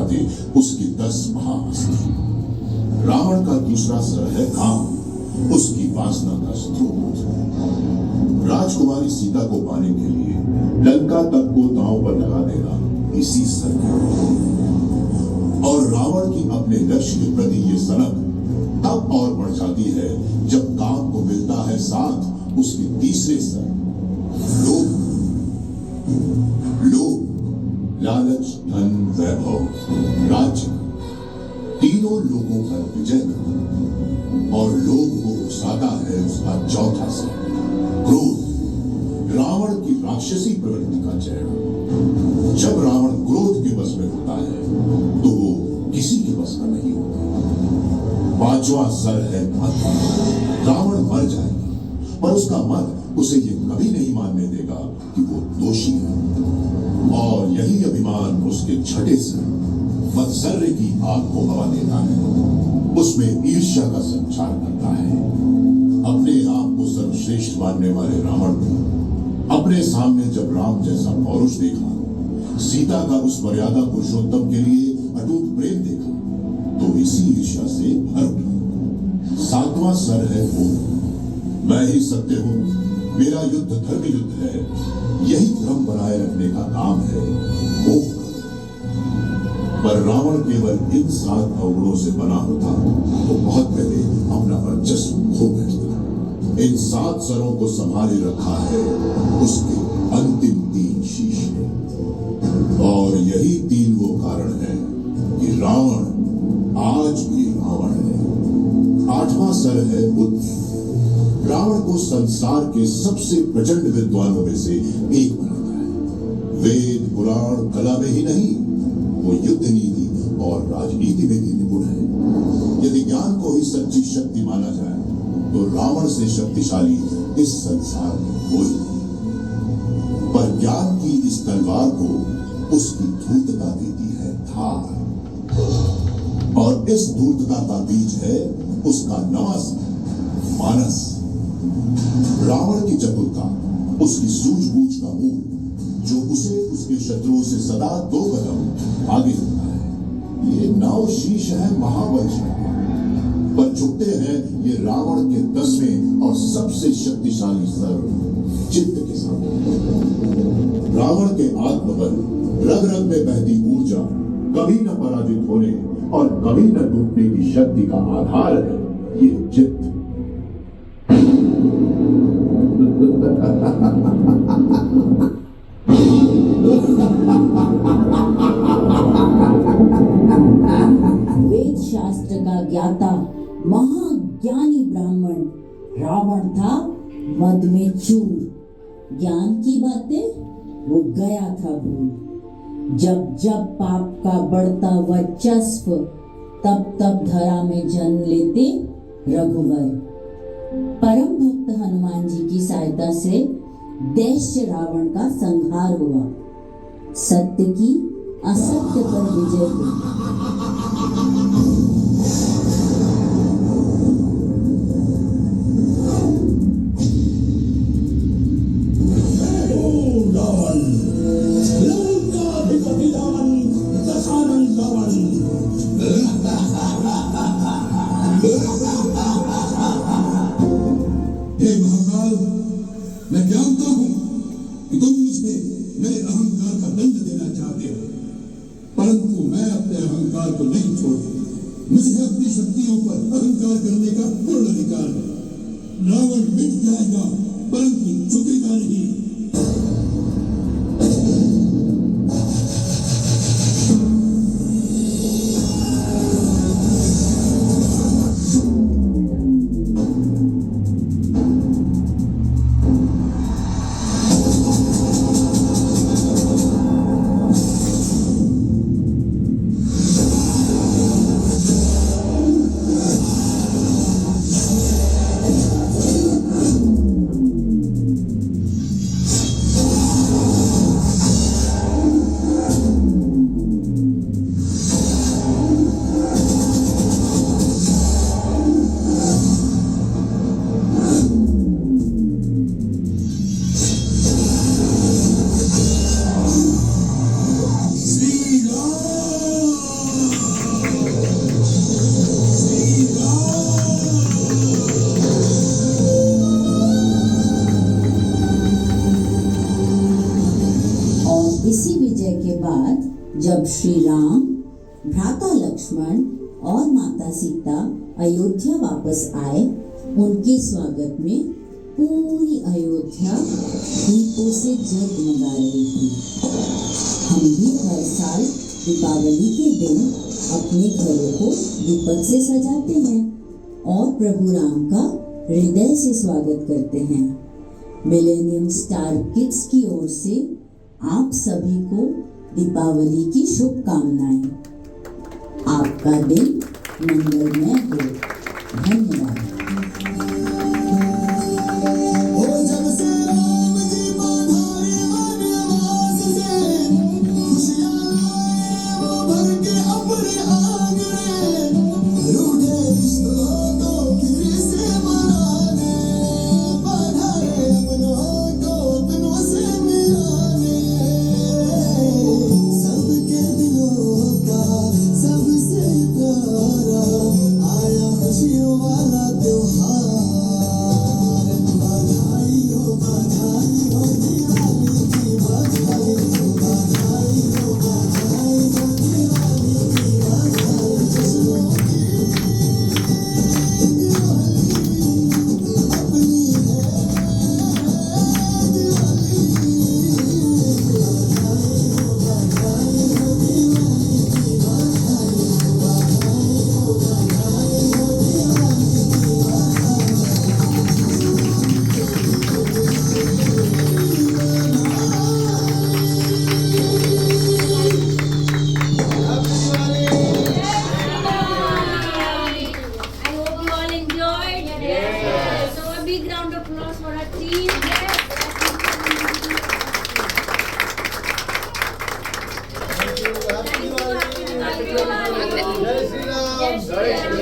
दिखाते उसकी 10 महाअस्त्र। रावण का दूसरा सर है काम, उसकी वासना का स्रोत। राजकुमारी सीता को पाने के लिए लंका तक को दांव पर लगा देगा इसी सर के। और रावण की अपने लक्ष्य के प्रति ये सनक तब और बढ़ जाती है जब काम को मिलता है साथ उसके तीसरे सर, लोभ। लोभ, लालच, धन, वैभव, राज्य, तीनों लोगों पर विजय करना। और लोभ को उकसाता है उसका चौथा सर, क्रोध। रावण की राक्षसी प्रवृत्ति का चेहरा। जब रावण क्रोध के बस में होता है तो वो किसी के बस का नहीं होता। पांचवा सर है मद। रावण मर जाएगा पर उसका मद उसे ये कभी नहीं मानने देगा कि वो दोषी है। और यही अभिमान उसके छठे सर मत्सर्य की आग को हवा देता है। उसमें ईर्ष्या का संचार करता है। अपने आप को सर्वश्रेष्ठ मानने वाले रावण ने अपने सामने जब राम जैसा पौरुष देखा, सीता का उस मर्यादा पुरुषोत्तम के लिए अटूट प्रेम देखा, तो इसी ईर्ष्या से भर उठा। सातवां सर है मोह। मैं ही सत्य हूं, मेरा युद्ध धर्म युद्ध है, यही क्रम बनाए रखने का काम है मोह। पर रावण केवल इन 7 अवगुणों से बना होता तो बहुत पहले अपना वर्चस्व खो बैठता। इन 7 सरों को संभाले रखा है उसके अंतिम 3 शीश ने। और यही 3 वो कारण है कि रावण आज भी रावण है। 8वां सर है बुद्धि। रावण को संसार के सबसे प्रचंड विद्वानों में से एक बनाता है। वेद, पुराण, कला में ही नहीं, वो युद्ध नीति और राजनीति में भी निपुण है। यदि ज्ञान को ही सच्ची शक्ति माना जाए तो रावण से शक्तिशाली इस संसार में कोई नहीं। पर ज्ञान की इस तलवार को उसकी धूर्तता देती है धार। और इस धूर्तता का बीज है उसका नवा सर मानस। रावण की चतुरता, उसकी सूझबूझ का मूल, जो उसे उसके शत्रुओं से सदा 2 कदम आगे होता है। ये 9 शीश है महावंश पर झुकते हैं ये रावण के 10वें और सबसे शक्तिशाली सर चित्त के सामने। रावण के आत्मबल, रग रग में बहती ऊर्जा, कभी न पराजित होने और कभी न टूटने की शक्ति का आधार है ये चित्त। वेद शास्त्र का ज्ञाता महाज्ञानी ब्राह्मण रावण था मद में चूर। ज्ञान की बातें वो गया था भूल। जब जब पाप का बढ़ता वर्चस्व, तब तब धरा में जन्म लेते रघुवर। परम भक्त हनुमान जी की सहायता से दैत्य रावण का संहार हुआ। सत्य की असत्य पर विजय हुई। मैं जानता हूं कि तुम मुझे मेरे अहंकार का दंड देना चाहते हो, परंतु मैं अपने अहंकार को नहीं छोड़ता। मुझे अपनी शक्तियों पर अहंकार करने का पूर्ण अधिकार है। रावण मिट जाएगा परंतु झुकेगा नहीं। ऐसी विजय के बाद जब श्री राम, भ्राता लक्ष्मण और माता सीता अयोध्या वापस आए, उनके स्वागत में पूरी अयोध्या दीपों से जगमगा रही थी। हम भी हर साल दीपावली के दिन अपने घरों को दीपक से सजाते हैं और प्रभु राम का हृदय से स्वागत करते हैं। मिलेनियम स्टार किड्स की ओर से आप सभी को दीपावली की शुभकामनाएं। आपका दिन मंगलमय हो। धन्यवाद। Jai Shri Ram.